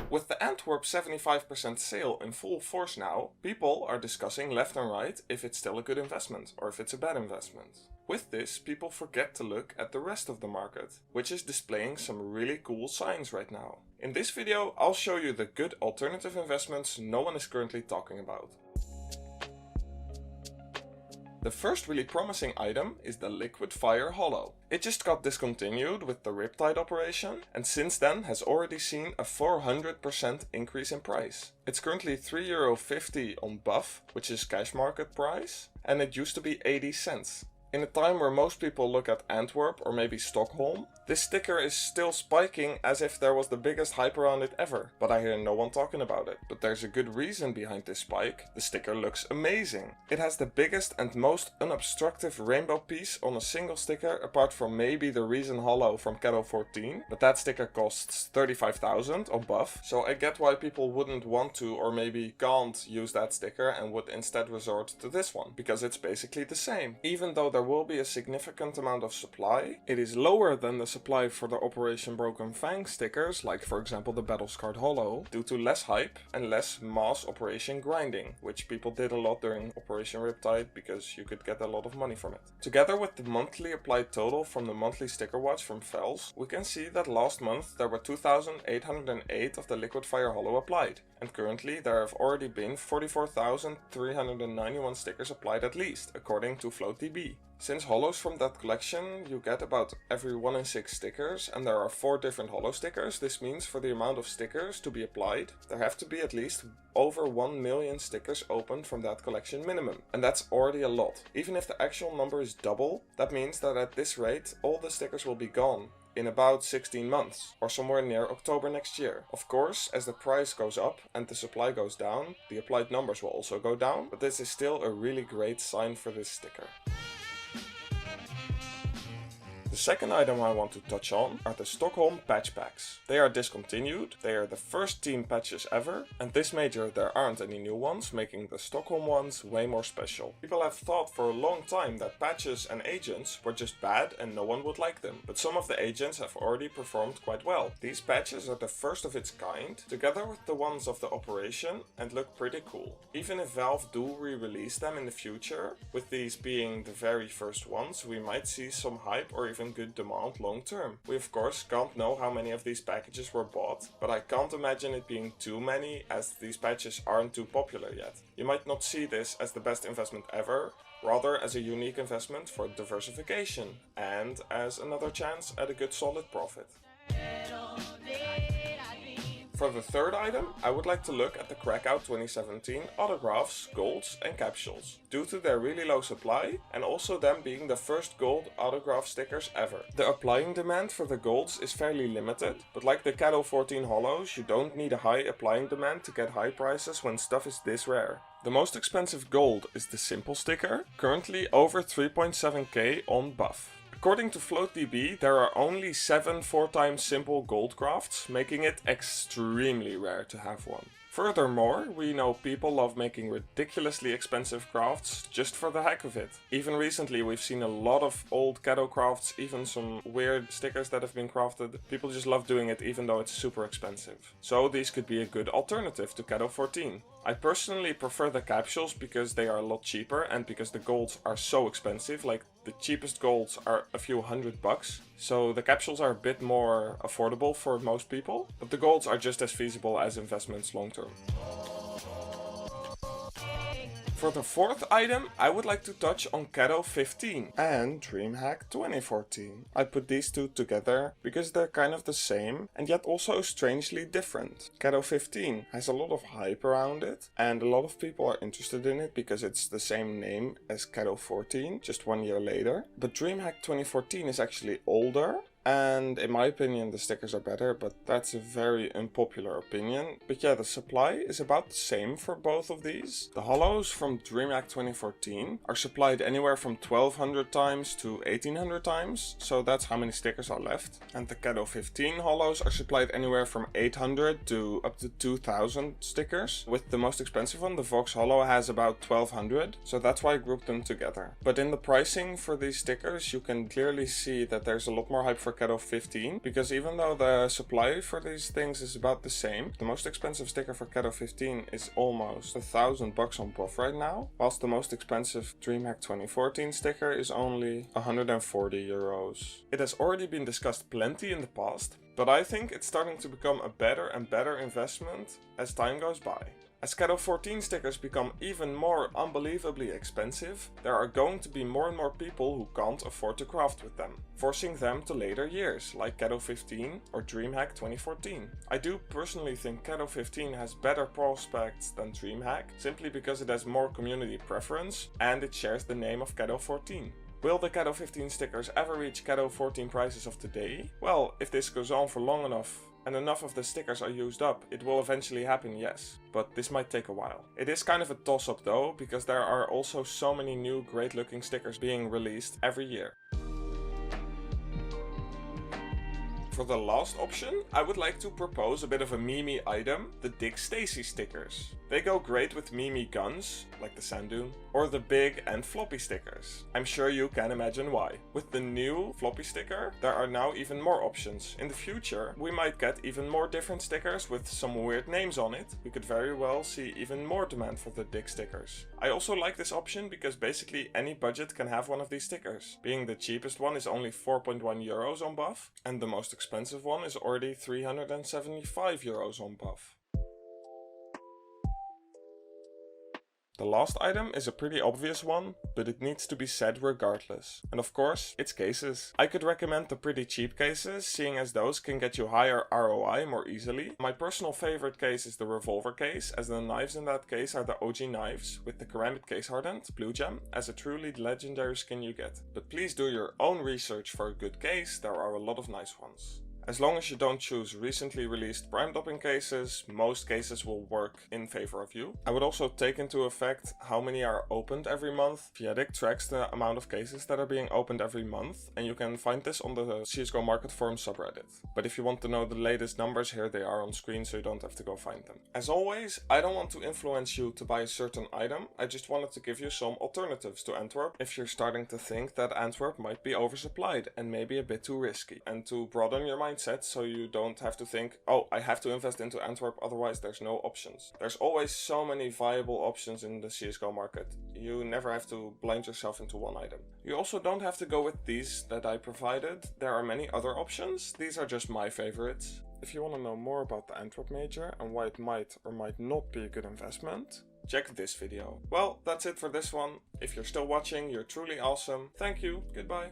With the Antwerp 75% sale in full force now, people are discussing left and right if it's still a good investment or if it's a bad investment. With this, people forget to look at the rest of the market, which is displaying some really cool signs right now. In this video, I'll show you the good alternative investments no one is currently talking about. The first really promising item is the Liquid Fire Hollow. It just got discontinued with the Riptide operation and since then has already seen a 400% increase in price. It's currently €3.50 on Buff, which is cash market price, and it used to be 80 cents. In a time where most people look at Antwerp or maybe Stockholm, this sticker is still spiking as if there was the biggest hype around it ever, but I hear no one talking about it. But there's a good reason behind this spike. The sticker looks amazing. It has the biggest and most unobstructive rainbow piece on a single sticker apart from maybe the Reason Hollow from Keto 14, but that sticker costs 35,000 on Buff, so I get why people wouldn't want to or maybe can't use that sticker and would instead resort to this one, because it's basically the same. Even though there will be a significant amount of supply, it is lower than the supply for the Operation Broken Fang stickers, like for example the Battle-Scarred Hollow, due to less hype and less mass operation grinding, which people did a lot during Operation Riptide because you could get a lot of money from it. Together with the monthly applied total from the monthly sticker watch from Fels, we can see that last month there were 2,808 of the Liquid Fire Hollow applied, and currently there have already been 44,391 stickers applied at least, according to FloatDB. Since hollows from that collection you get about every 1 in 6 stickers and there are 4 different hollow stickers, this means for the amount of stickers to be applied, there have to be at least over 1 million stickers opened from that collection minimum. And that's already a lot. Even if the actual number is double, that means that at this rate all the stickers will be gone in about 16 months, or somewhere near October next year. Of course, as the price goes up and the supply goes down, the applied numbers will also go down, but this is still a really great sign for this sticker. The second item I want to touch on are the Stockholm Patchbacks. They are discontinued, they are the first team patches ever, and this major there aren't any new ones, making the Stockholm ones way more special. People have thought for a long time that patches and agents were just bad and no one would like them, but some of the agents have already performed quite well. These patches are the first of its kind, together with the ones of the operation, and look pretty cool. Even if Valve do re-release them in the future, with these being the very first ones, we might see some hype or even good demand long term. We of course can't know how many of these packages were bought, but I can't imagine it being too many as these patches aren't too popular yet. You might not see this as the best investment ever, rather as a unique investment for diversification and as another chance at a good solid profit. For the third item, I would like to look at the Kraken 2017 autographs, golds and capsules, due to their really low supply and also them being the first gold autograph stickers ever. The applying demand for the golds is fairly limited, but like the Keto 14 hollows, you don't need a high applying demand to get high prices when stuff is this rare. The most expensive gold is the simple sticker, currently over 3.7k on Buff. According to FloatDB, there are only 7 4x simple gold crafts, making it extremely rare to have one. Furthermore, we know people love making ridiculously expensive crafts just for the heck of it. Even recently we've seen a lot of old Keto crafts, even some weird stickers that have been crafted. People just love doing it even though it's super expensive. So these could be a good alternative to Keto 14. I personally prefer the capsules because they are a lot cheaper and because the golds are so expensive, like the cheapest golds are a few $100, so the capsules are a bit more affordable for most people, but the golds are just as feasible as investments long term. For the fourth item, I would like to touch on Keto 15 and Dreamhack 2014. I put these two together because they're kind of the same and yet also strangely different. Keto 15 has a lot of hype around it and a lot of people are interested in it because it's the same name as Keto 14, just 1 year later. But Dreamhack 2014 is actually older. And in my opinion the stickers are better, but that's a very unpopular opinion. But yeah, the supply is about the same for both of these. The hollows from Dreamhack 2014 are supplied anywhere from 1200 times to 1800 times, so that's how many stickers are left. And the Keto 15 hollows are supplied anywhere from 800 to up to 2000 stickers, with the most expensive one, the Vox Hollow, has about 1200, so that's why I grouped them together. But in the pricing for these stickers you can clearly see that there's a lot more hype for Keto 15, because even though the supply for these things is about the same, the most expensive sticker for Keto 15 is almost $1,000 on buff right now, whilst the most expensive Dreamhack 2014 sticker is only 140 euros. It has already been discussed plenty in the past, but I think it's starting to become a better and better investment as time goes by. As Keto 14 stickers become even more unbelievably expensive, there are going to be more and more people who can't afford to craft with them, forcing them to later years, like Keto 15 or Dreamhack 2014. I do personally think Keto 15 has better prospects than Dreamhack, simply because it has more community preference and it shares the name of Keto 14. Will the Keto 15 stickers ever reach Keto 14 prices of today? Well, if this goes on for long enough, and enough of the stickers are used up, it will eventually happen, yes. But this might take a while. It is kind of a toss-up though, because there are also so many new great looking stickers being released every year. For the last option, I would like to propose a bit of a meme item, the Dick Stacy stickers. They go great with meme guns, like the Sand Dune, or the big and floppy stickers. I'm sure you can imagine why. With the new floppy sticker, there are now even more options. In the future, we might get even more different stickers with some weird names on it. We could very well see even more demand for the Dick stickers. I also like this option because basically any budget can have one of these stickers. Being the cheapest one is only 4.1 euros on buff, and the most expensive one is already 375 euros on buff. The last item is a pretty obvious one, but it needs to be said regardless. And of course, it's cases. I could recommend the pretty cheap cases, seeing as those can get you higher ROI more easily. My personal favorite case is the revolver case, as the knives in that case are the OG knives, with the Karambit case hardened, blue gem, as a truly legendary skin you get. But please do your own research for a good case, there are a lot of nice ones. As long as you don't choose recently released prime doping cases, most cases will work in favor of you. I would also take into effect how many are opened every month. Viadic tracks the amount of cases that are being opened every month, and you can find this on the CSGO Market Forum subreddit. But if you want to know the latest numbers, here they are on screen, so you don't have to go find them. As always, I don't want to influence you to buy a certain item, I just wanted to give you some alternatives to Antwerp if you're starting to think that Antwerp might be oversupplied and maybe a bit too risky. And to broaden your mindset, so you don't have to think, oh, I have to invest into Antwerp, otherwise there's no options. There's always so many viable options in the CSGO market. You never have to blind yourself into one item. You also don't have to go with these that I provided. There are many other options. These are just my favorites. If you want to know more about the Antwerp major and why it might or might not be a good investment, check this video. Well, that's it for this one. If you're still watching, you're truly awesome. Thank you. Goodbye.